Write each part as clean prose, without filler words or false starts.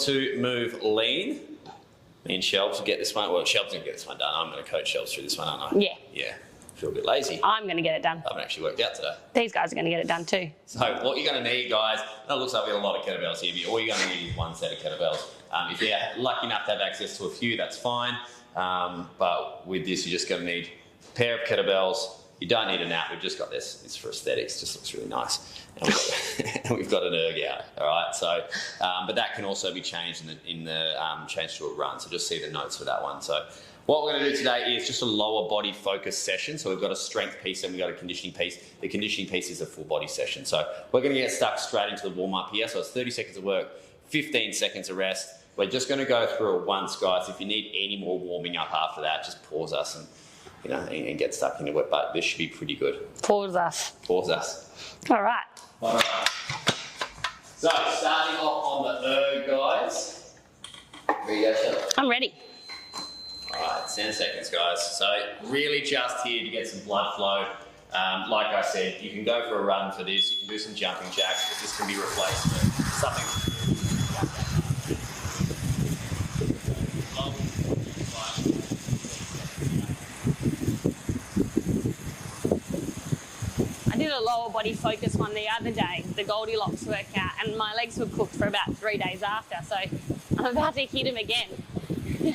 to move lean. Me and Shelves will get this one. Well, Shelves going to get this one done. I'm going to coach Shelves through this one, aren't I? Yeah. Yeah. Feel a bit lazy. I'm going to get it done. I haven't actually worked out today. These guys are going to get it done too. So what you're going to need, guys, and it looks like we have a lot of kettlebells here, but all you're going to need is one set of kettlebells. If you're lucky enough to have access to a few, that's fine. But with this, you're just going to need a pair of kettlebells. You don't need a nap. We've just got this. It's for aesthetics. Just looks really nice. And we've got an erg out. All right. So, but that can also be changed in the change to a run. So just see the notes for that one. So what we're going to do today is just a lower body focus session. So we've got a strength piece and we've got a conditioning piece. The conditioning piece is a full body session. So we're going to get stuck straight into the warm up here. So it's 30 seconds of work, 15 seconds of rest. We're just going to go through it once, guys. If you need any more warming up after that, just pause us and and get stuck into it, but this should be pretty good. Pause us. Pause us. All right. All right. So, starting off on the erg, guys. Ready to go, Shelley? I'm ready. All right, 10 seconds, guys. So, really just here to get some blood flow. Like I said, you can go for a run for this. You can do some jumping jacks, but this can be replaced with something. I did a lower body focus one the other day, the Goldilocks workout, and my legs were cooked for about 3 days after, so I'm about to hit him again. Yeah,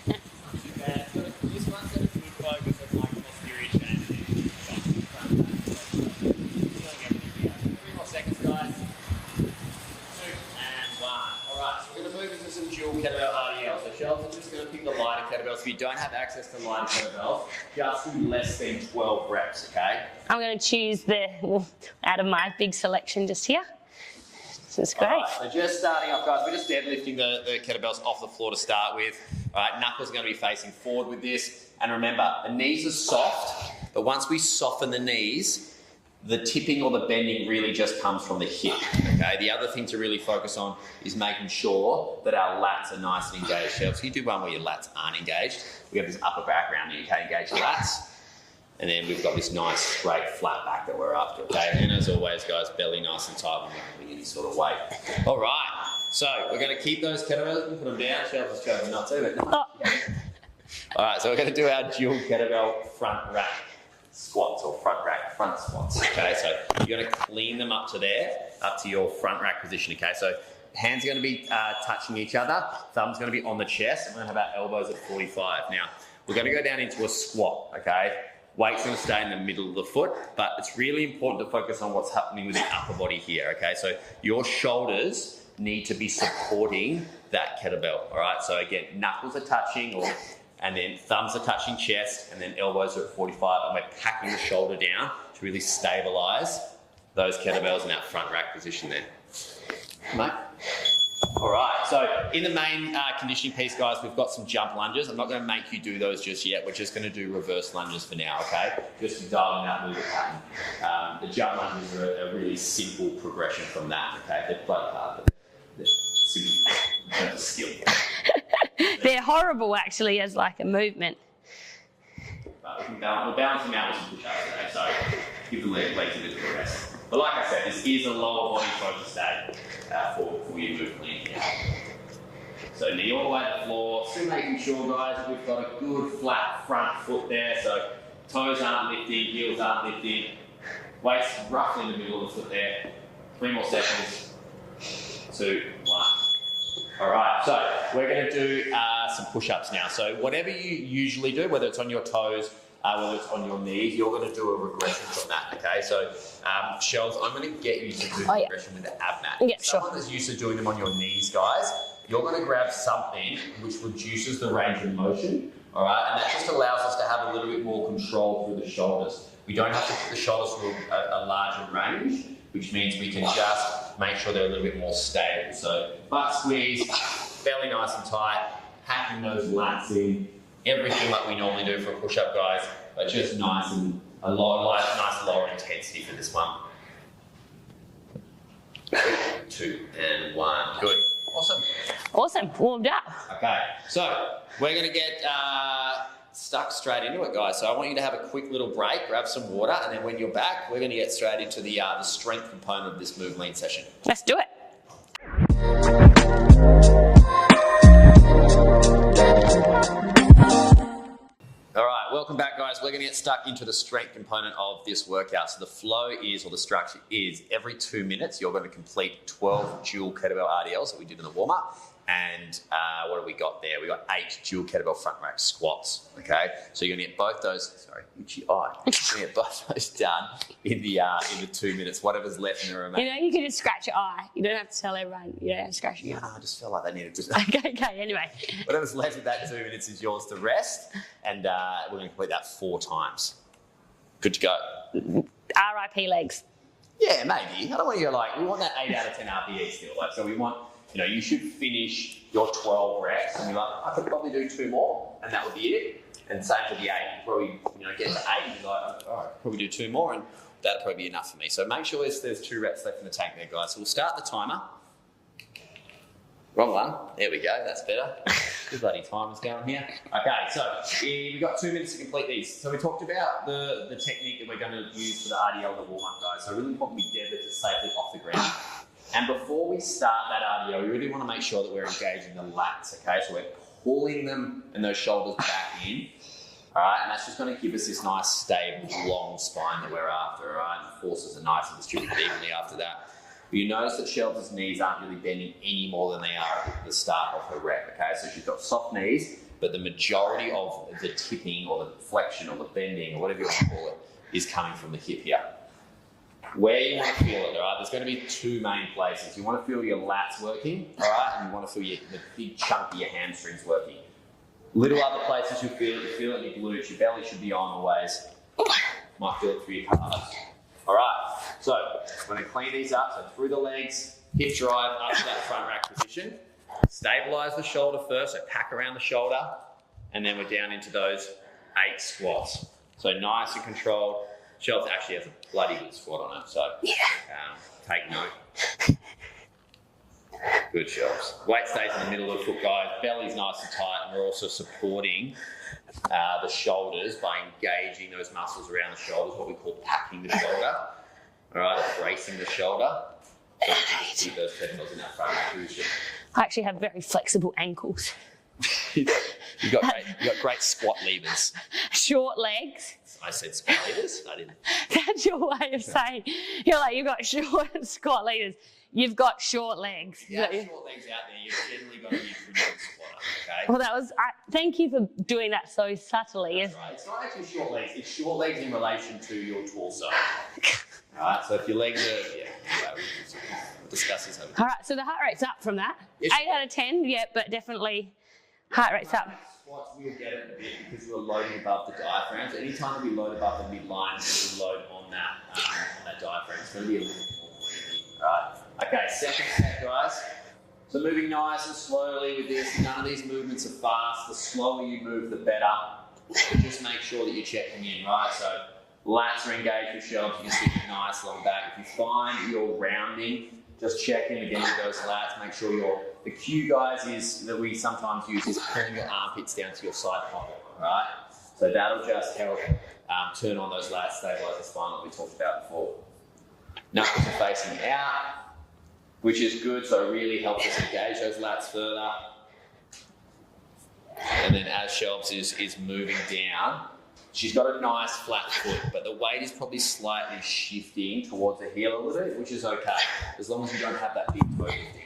this one's got a good focus on like posterior change. 3 more seconds, guys. 2 and 1. Alright, so we're going to move into some dual kettlebell RDL. So Shelves, I'm just going to pick the lighter kettlebells. If you don't have access to lighter kettlebells, just do less than 12 reps, okay? I'm going to choose out of my big selection just here. This is great. Right, so just starting off, guys, we're just deadlifting the kettlebells off the floor to start with. All right, knuckles are going to be facing forward with this. And remember, the knees are soft, but once we soften the knees, the tipping or the bending really just comes from the hip, okay? The other thing to really focus on is making sure that our lats are nice and engaged. So you do one where your lats aren't engaged. We have this upper back round here, okay? Engage your lats. And then we've got this nice, straight, flat back that we're after, okay? And as always, guys, belly nice and tight when we're having any sort of weight. All right, so we're going to keep those kettlebells and put them down. Shelves is chosen not to, but no. Oh. All right, so we're going to do our dual kettlebell front rack squats or front rack front squats, okay? So you're going to clean them up to there, up to your front rack position, okay? So hands are going to be touching each other. Thumb's going to be on the chest. And we're going to have our elbows at 45. Now, we're going to go down into a squat, okay? Weight's going to stay in the middle of the foot, but it's really important to focus on what's happening with the upper body here, okay? So your shoulders need to be supporting that kettlebell, all right? So again, knuckles are touching, and then thumbs are touching chest, and then elbows are at 45, and we're packing the shoulder down to really stabilize those kettlebells in that front rack position there. Mate? All right, so in the main conditioning piece, guys, we've got some jump lunges. I'm not going to make you do those just yet. We're just going to do reverse lunges for now, okay? Just to dial in that movement pattern. The jump lunges are a really simple progression from that, okay? They're quite hard, but they're simple. They're skill. They're horrible, actually, as like a movement. But we can balance them out with some push-ups today, so give the legs a bit of a rest. But like I said, this is a lower body focus day for your movement here. So knee all the way to the floor. Still making sure, guys, that we've got a good flat front foot there. So toes aren't lifting, heels aren't lifting. Weight's roughly in the middle of the foot there. 3 more seconds. 2, 1. All right, so we're going to do some push-ups now. So whatever you usually do, whether it's on your toes, whether it's on your knees, you're going to do a regression from that, okay? So, Shelves, I'm going to get you to do regression with the ab mat. Yeah, sure. Someone that's used to doing them on your knees, guys, you're going to grab something which reduces the range of motion, all right? And that just allows us to have a little bit more control through the shoulders. We don't have to put the shoulders through a larger range, which means we can just make sure they're a little bit more stable. So, butt squeeze, belly nice and tight, packing those lats in, everything like we normally do for a push-up, guys, but just nice and nice lower intensity for this one. 2 and 1. Good. Awesome. Awesome. Warmed up. Okay, so we're going to get stuck straight into it, guys. So I want you to have a quick little break, grab some water, and then when you're back, we're going to get straight into the strength component of this move lean session. Let's do it. we're going to get stuck into the strength component of this workout. So the flow is, or the structure is, every 2 minutes you're going to complete 12 dual kettlebell RDLs that we did in the warm-up. And what have we got there? We got 8 dual kettlebell front rack squats. Okay, so you're gonna get both those. Sorry, itchy eye. You're gonna get both those done in the 2 minutes. Whatever's left in the remaining. You know, you can just scratch your eye. You don't have to tell everyone. You don't have to scratch your eye. I just felt like they needed to. Okay. Anyway, Whatever's left of that 2 minutes is yours to rest, and we're gonna complete that 4 times. Good to go. RIP legs. Yeah, maybe. I don't want you to like. We want that 8 out of 10 RPE still. Like, so we want. You know, you should finish your 12 reps and you're like, I could probably do 2 more and that would be it. And same for the 8. You probably, get to 8 and you're like, all right, probably do 2 more and that'd probably be enough for me. So make sure there's 2 reps left in the tank there, guys. So we'll start the timer. Wrong one. There we go. That's better. Good bloody timer's going here. Okay, so we've got 2 minutes to complete these. So we talked about the technique that we're going to use for the RDL and the warm-up, guys. So really important we get it safely off the ground. And before we start that RDL, we really want to make sure that we're engaging the lats, okay? So we're pulling them and those shoulders back in, all right? And that's just going to give us this nice, stable, long spine that we're after, all right? And the forces are nice and distributed evenly after that. But you notice that Shelby's knees aren't really bending any more than they are at the start of her rep, okay? So she's got soft knees, but the majority of the tipping or the flexion or the bending or whatever you want to call it is coming from the hip here. Where you want to feel it, all right? There's going to be 2 main places. You want to feel your lats working, all right? And you want to feel the big chunk of your hamstrings working. Little other places you feel it in your glutes. Your belly should be on always. Might feel it through your calves. All right, so I'm going to clean these up. So through the legs, hip drive up to that front rack position. Stabilize the shoulder first, so pack around the shoulder. And then we're down into those 8 squats. So nice and controlled. Shelves actually has a bloody good squat on it, so take note. Good, Shelves. Weight stays in the middle of the foot, guys. Belly's nice and tight, and we're also supporting the shoulders by engaging those muscles around the shoulders, what we call packing the shoulder. All right, bracing the shoulder. So we can just keep those kettlebells in that front position. I actually have very flexible ankles. You've got great squat levers. Short legs. I said squat levers? I didn't. That's your way of saying, you've got short squat levers. You've got short legs. You have short legs out there, you've generally got a pretty good squatter, okay? Well, thank you for doing that so subtly. That's right. It's not actually short legs, it's short legs in relation to your torso. Alright, so if your legs are, we'll discuss this over. Alright, so the heart rate's up from that. 8 out of 10, yeah, but definitely heart rate's up. Squats, we'll get it in a bit because we're loading above the diaphragm. So anytime that we load above the midline, we'll load on that diaphragm. It's going to be a little bit more clear. Alright, okay, second set, guys. So moving nice and slowly with this. None of these movements are fast. The slower you move, the better. But just make sure that you're checking in, right? So lats are engaged with shelves. You can sit nice long back. If you find you're rounding, just check in again with those lats. Make sure the cue, guys, is that we sometimes use is pulling your armpits down to your side pocket, right? So that'll just help turn on those lats, stabilize the spine like we talked about before. Knuckles are facing out, which is good, so it really helps us engage those lats further. And then as Shelves is moving down, she's got a nice flat foot, but the weight is probably slightly shifting towards the heel a little bit, which is okay, as long as you don't have that big toe lifting.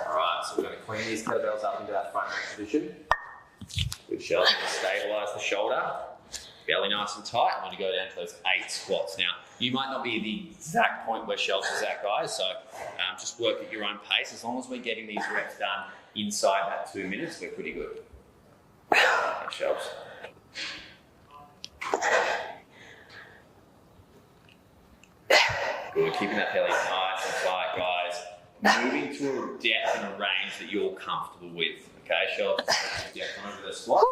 Alright, so we're going to clean these kettlebells up into that front rack position. Good, Shelves, stabilise the shoulder. Belly nice and tight. I'm going to go down to those 8 squats. Now, you might not be at the exact point where Shelves is at, guys, so just work at your own pace. As long as we're getting these reps done inside that 2 minutes, we're pretty good. Thanks, Shelves. Good, keeping that belly nice and tight, guys. Moving to a depth and a range that you're comfortable with. Okay, Shelves, depth on over the squat.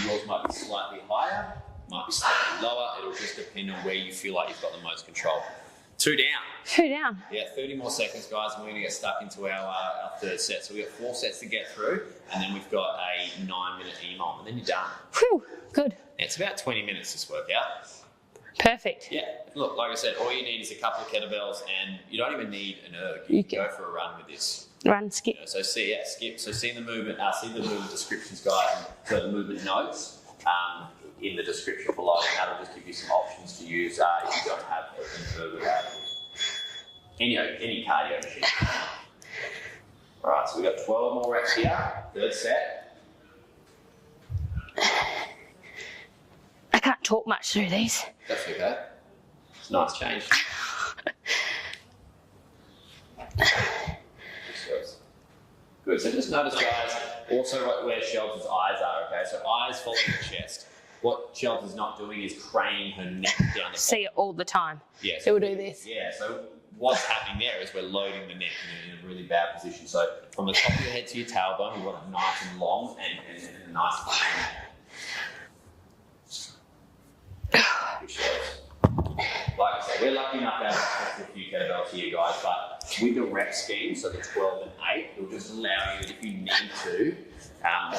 Yours might be slightly higher, might be slightly lower. It'll just depend on where you feel like you've got the most control. 2 down. 2 down. Yeah, 30 more seconds, guys, and we're going to get stuck into our third set. So we've got 4 sets to get through, and then we've got a 9-minute EMOM, and then you're done. Whew, good. It's about 20 minutes this workout. Perfect. Yeah, look, like I said, all you need is a couple of kettlebells, and you don't even need an erg. You can go for a run with this. Run, skip. You know, so skip. So see the movement descriptions, guys, and so the movement notes. in the description below, and that'll just give you some options to use if you don't have any cardio machine. All right, so we've got 12 more reps here, third set. I can't talk much through these. That's okay. It's a nice change. Good, so just notice, guys, also where Shelton's eyes are, okay? So eyes following the chest. What Shelton's not doing is craning her neck down the See it all the time. Yeah. So we'll do this. Yeah, so what's happening there is we're loading the neck in a really bad position. So from the top of your head to your tailbone, we want it nice and long and a nice Like I said, we're lucky enough to have a few kettlebells here, guys, but with the rep scheme, so the 12 and 8, it'll just allow you, if you need to,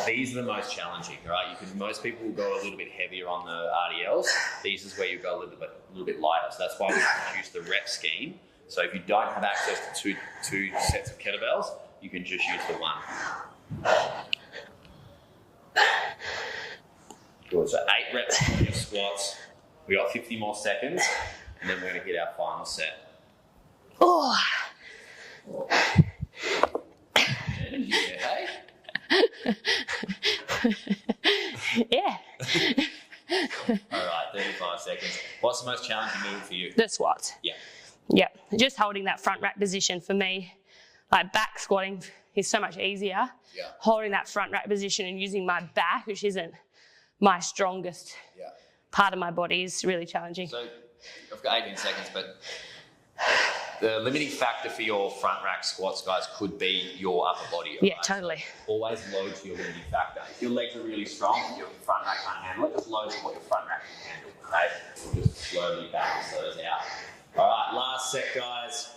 these are the most challenging, right? Most people will go a little bit heavier on the RDLs. These is where you go a little bit lighter. So that's why we introduced the rep scheme. So if you don't have access to two sets of kettlebells, you can just use the one. Good. So 8 reps on your squats. We got 50 more seconds, and then we're going to hit our final set. Oh. And yeah, hey? Yeah. All right, 35 seconds. What's the most challenging move for you? The squats. Yeah. Yeah. Just holding that front rack position for me, like back squatting is so much easier. Yeah. Holding that front rack position and using my back, which isn't my strongest part of my body, is really challenging. So I've got 18 seconds, but the limiting factor for your front rack squats, guys, could be your upper body. Yeah, right? Totally. Always load to your limiting factor. If your legs are really strong and your front rack can't handle it, just load to what your front rack can handle, okay? We'll just slowly balance those out. All right, last set, guys.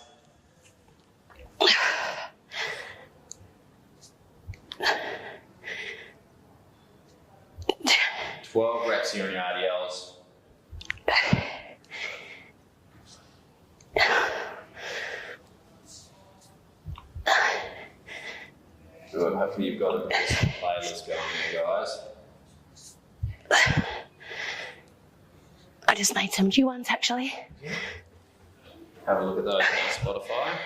12 reps here on your RDLs. Good. Hopefully you've got a playlist going there, guys. I just made some new ones actually. Have a look at those on Spotify.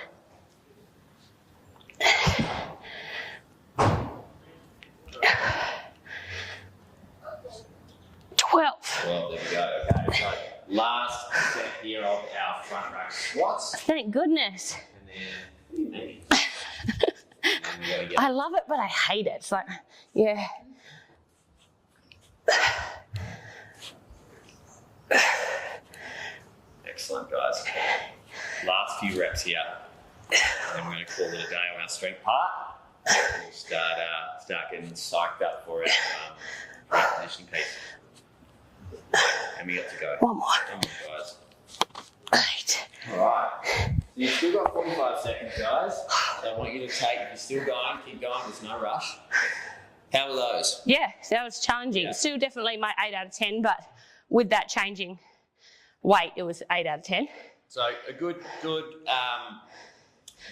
Well, there we go. Okay, so last set here of our front rack squats. Thank goodness. And then, I love it, but I hate it. It's like, yeah. Excellent, guys. Last few reps here. And we're going to call it a day on our strength part. We'll start getting psyched up for it. Conditioning piece. And we got to go. One more. Come on, guys. 8. All right. So you've still got 45 seconds, guys. So I want you to take, if you're still going, keep going. There's no rush. How were those? Yeah, that was challenging. Yeah. Still definitely my 8 out of 10, but with that changing weight, it was 8 out of 10. So a good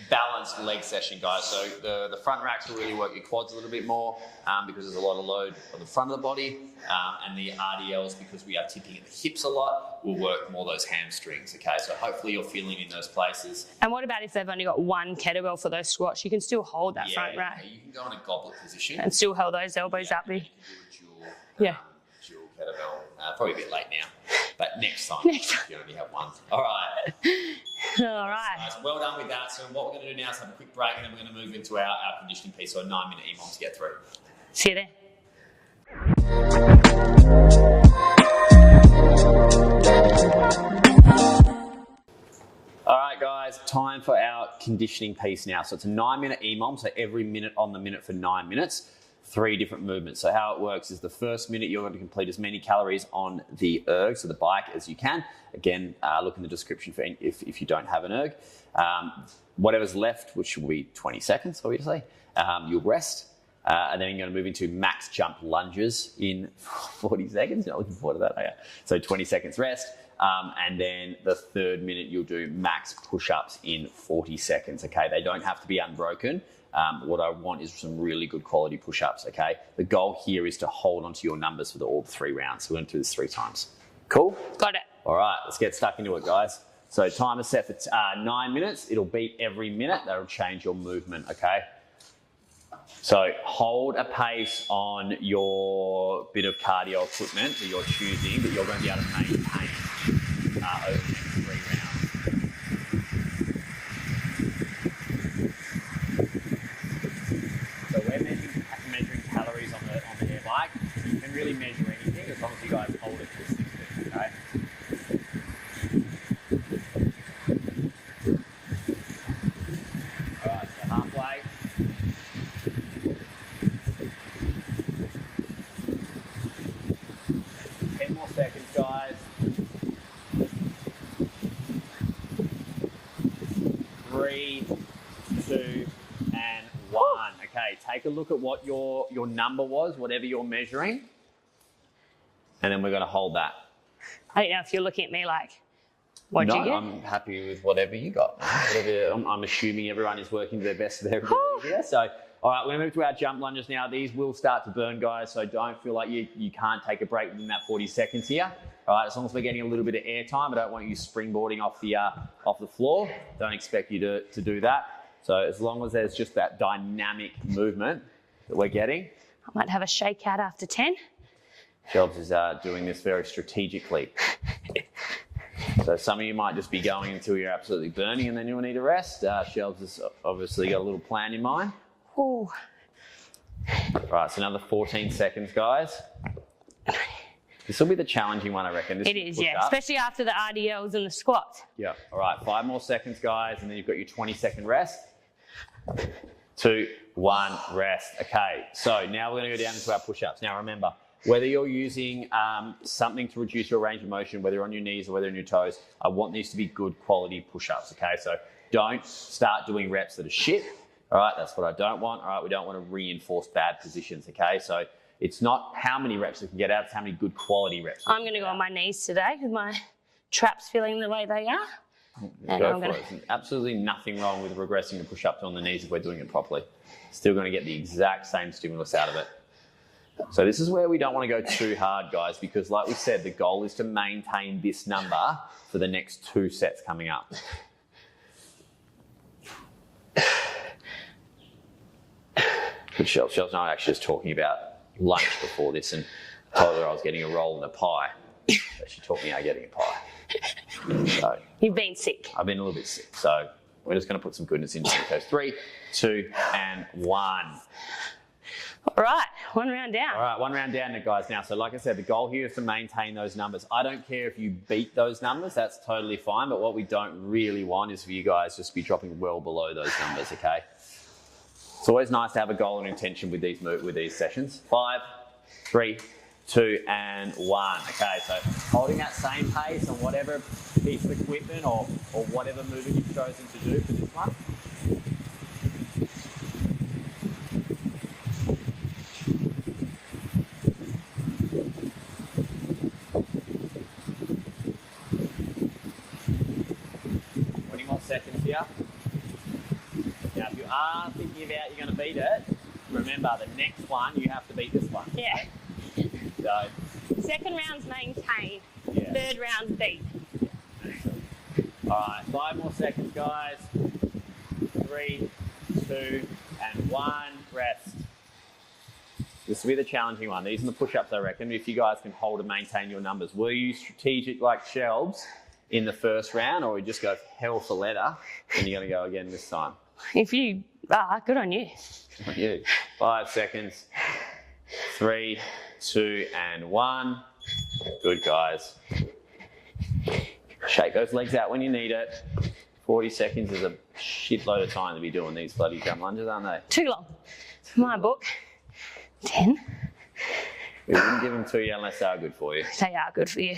balanced leg session, guys. So the front racks will really work your quads a little bit more because there's a lot of load on the front of the body, and the RDLs, because we are tipping at the hips a lot, will work more those hamstrings. Okay, so hopefully you're feeling in those places. And what about if they've only got one kettlebell for those squats? You can still hold that front rack You can go in a goblet position and still hold those elbows up. You can do a dual kettlebell. Probably a bit late now, but next time you only have one. All right. All right. So well done with that. So what we're going to do now is have a quick break, and then we're going to move into our conditioning piece, so a 9-minute EMOM to get through. See you there. All right, guys, time for our conditioning piece now. So it's a 9-minute EMOM, so every minute on the minute for 9 minutes. 3 different movements. So how it works is the first minute you're going to complete as many calories on the Erg, so the bike, as you can. Again, look in the description for if you don't have an Erg. Whatever's left, which will be 20 seconds, obviously, you'll rest. And then you're going to move into max jump lunges in 40 seconds. You're not looking forward to that, are you? So 20 seconds rest. And then the third minute, you'll do max push-ups in 40 seconds. Okay, they don't have to be unbroken. what I want is some really good quality push-ups, okay? The goal here is to hold onto your numbers for all 3 rounds. So we're going to do this 3 times. Cool? Got it. All right, let's get stuck into it, guys. So timer set for 9 minutes. It'll beat every minute. That'll change your movement, okay? So hold a pace on your bit of cardio equipment that you're choosing that you're going to be able to maintain over the next 3 rounds. So we're measuring calories on the Airbike. You can really measure anything as long as you guys hold it consistent, okay? All right, so halfway. 10 more seconds, guys. 3, 2, and 1. Okay, take a look at what your number was, whatever you're measuring, and then we're going to hold that. I don't know if you're looking at me like, what'd you get? I'm happy with whatever you got. I'm assuming everyone is working to their best of their ability here. So, all right, we're going to move to our jump lunges now. These will start to burn, guys, so don't feel like you can't take a break within that 40 seconds here. All right, as long as we're getting a little bit of air time, I don't want you springboarding off the floor. Don't expect you to do that. So as long as there's just that dynamic movement that we're getting. I might have a shakeout after 10. Shelves is doing this very strategically. So some of you might just be going until you're absolutely burning and then you'll need a rest. Shelves has obviously got a little plan in mind. Ooh. Right, so another 14 seconds, guys. This will be the challenging one, I reckon. It is, yeah, especially after the RDLs and the squats. Yeah, all right, 5 more seconds, guys, and then you've got your 20-second rest. 2, 1, rest. Okay, so now we're going to go down into our push-ups. Now remember, whether you're using something to reduce your range of motion, whether you're on your knees or whether on your toes, I want these to be good quality push-ups, okay? So don't start doing reps that are shit. All right, that's what I don't want. All right, we don't want to reinforce bad positions, okay? So it's not how many reps we can get out, it's how many good quality reps. I'm going to go on my knees today with my traps feeling the way they are. And Go for it. There's absolutely nothing wrong with regressing to push-ups on the knees if we're doing it properly. Still going to get the exact same stimulus out of it. So this is where we don't want to go too hard, guys, because like we said, the goal is to maintain this number for the next 2 sets coming up. Good Shelves and I were actually just talking about lunch before this and told her I was getting a roll and a pie. So she taught me how getting a pie. So you've been sick. I've been a little bit sick. So we're just going to put some goodness into it. So 3, 2, and 1. All right, 1 round down. All right, 1 round down, guys. Now, so like I said, the goal here is to maintain those numbers. I don't care if you beat those numbers. That's totally fine. But what we don't really want is for you guys just to be dropping well below those numbers, okay? It's always nice to have a goal and intention with these sessions. 5, 3, 2, and 1. Okay, so holding that same pace on whatever piece of equipment or whatever movement you've chosen to do for this one. Seconds here. Now, if you are thinking about you're going to beat it, remember the next one you have to beat this one. Yeah. So, second round's maintain. Yeah. Third round's beat. All right, 5 more seconds, guys. 3, 2, and 1. Rest. This will be the challenging one. These are the push-ups, I reckon. If you guys can hold and maintain your numbers. Were you strategic like Shelves in the first round, or we just go hell for leather and you're going to go again this time? If you are, good on you. Good on you. 5 seconds. 3, 2, and 1. Good, guys. Shake those legs out when you need it. 40 seconds is a shitload of time to be doing these bloody jump lunges, aren't they? Too long. My book. 10. We wouldn't give them to you unless they are good for you. They are good for you.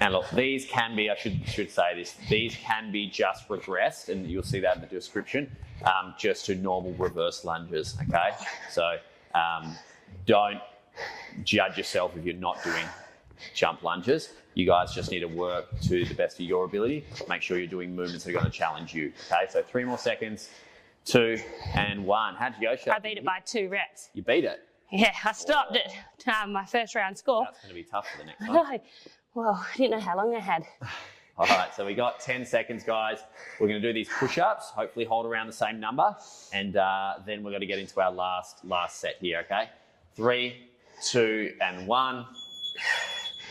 And look, these can be, I should say this, these can be just regressed, and you'll see that in the description, just to normal reverse lunges, okay? So don't judge yourself if you're not doing jump lunges. You guys just need to work to the best of your ability. Make sure you're doing movements that are going to challenge you, okay? So 3 more seconds. 2, and 1. How'd you go, Shell? I beat it by 2 reps. You beat it? Yeah, I stopped at my first round score. That's going to be tough for the next one. Well, I didn't know how long I had. All right, so we got 10 seconds, guys. We're going to do these push-ups, hopefully hold around the same number, and then we're going to get into our last set here, okay? 3, 2, and 1. All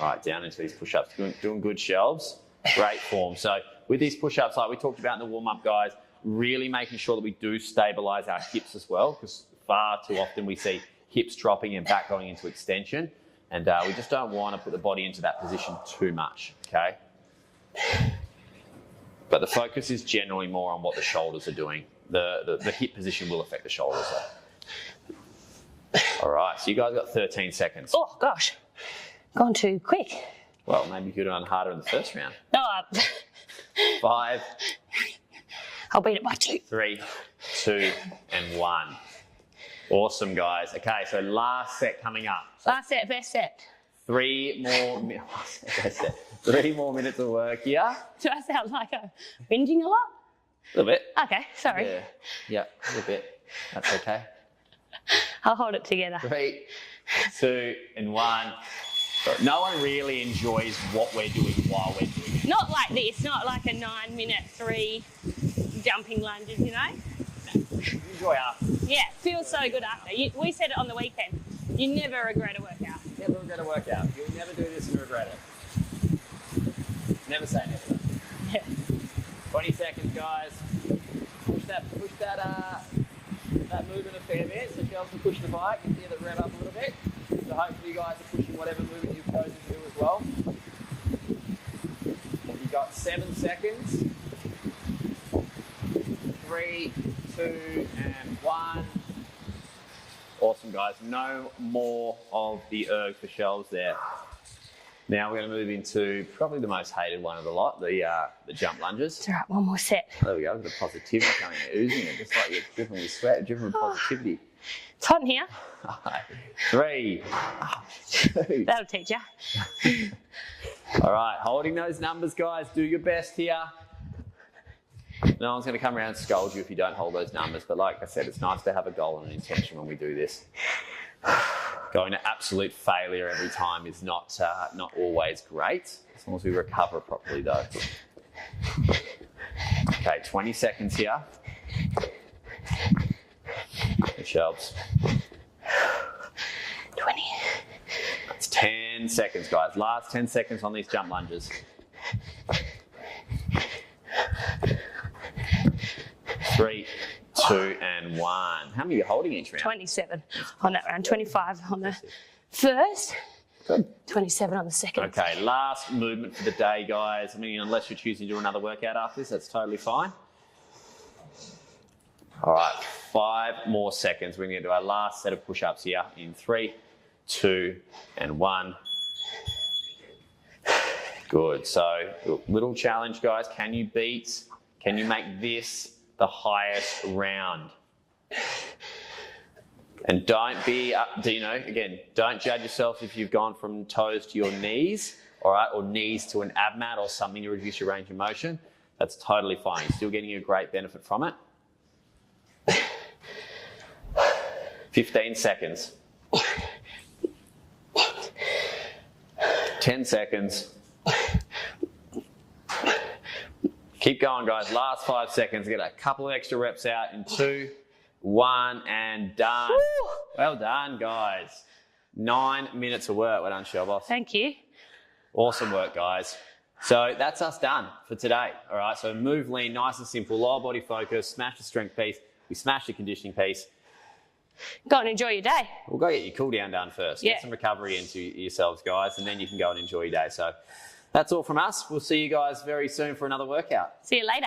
right, down into these push-ups. Doing good, Shelves. Great form. So with these push-ups, like we talked about in the warm-up, guys, really making sure that we do stabilise our hips as well, because far too often we see hips dropping and back going into extension, and we just don't want to put the body into that position too much, okay? But the focus is generally more on what the shoulders are doing. The hip position will affect the shoulders though. All right, so you guys got 13 seconds. Oh, gosh. Gone too quick. Well, maybe you could have done harder in the first round. No, 5. I'll beat it by 2. 3, 2, and 1. Awesome, guys. Okay, so last set coming up. Last set, best set. 3 more minutes of work here. Do I sound like I'm whinging a lot? A little bit. Okay, sorry. Yeah, a little bit. That's okay. I'll hold it together. 3, 2, and 1. No one really enjoys what we're doing while we're doing it. Not like this, not like a 9-minute 3 jumping lunges, you know? Enjoy after. Yeah, feels so good after. We said it on the weekend. You never regret a workout. Never regret a workout. You'll never do this and regret it. Never say never. Yeah. 20 seconds, guys. Push that movement a fair bit, so Chelsea can push the bike and get it rev up a little bit. So hopefully you guys are pushing whatever movement you've chosen to do as well. You've got 7 seconds. 3, 2, and 1. Awesome, guys. No more of the erg for Shelves there. Now we're going to move into probably the most hated one of the lot, the jump lunges. It's all right, one more set. There we go, the positivity coming, oozing it, just like you're dripping with sweat, dripping with positivity. It's hot in here. 3, 2. That'll teach you. All right, holding those numbers, guys. Do your best here. No one's going to come around and scold you if you don't hold those numbers, but like I said, it's nice to have a goal and an intention when we do this. Going to absolute failure every time is not always great, as long as we recover properly though. Okay, 20 seconds here. Shelves. 20. That's 10 seconds, guys. Last 10 seconds on these jump lunges. 3, 2, and 1. How many are you holding each round? 27 on that round, 25 on the first, Good. 27 on the second. Okay, last movement for the day, guys. I mean, unless you're choosing to do another workout after this, that's totally fine. All right, 5 more seconds. We're going to do our last set of push-ups here in 3, 2, and 1. Good. So, little challenge, guys. Can you make this the highest round? And don't judge yourself if you've gone from toes to your knees, all right, or knees to an ab mat or something to reduce your range of motion. That's totally fine. You're still getting a great benefit from it. 15 seconds. 10 seconds. Keep going, guys. Last 5 seconds. Get a couple of extra reps out in 2, 1, and done. Woo! Well done, guys. 9 minutes of work. Well done, Shellboss. Thank you. Awesome work, guys. So that's us done for today. All right, so move lean, nice and simple, lower body focus, smash the strength piece, we smash the conditioning piece. Go and enjoy your day. We'll go get your cool down done first. Yeah. Get some recovery into yourselves, guys, and then you can go and enjoy your day. So that's all from us. We'll see you guys very soon for another workout. See you later.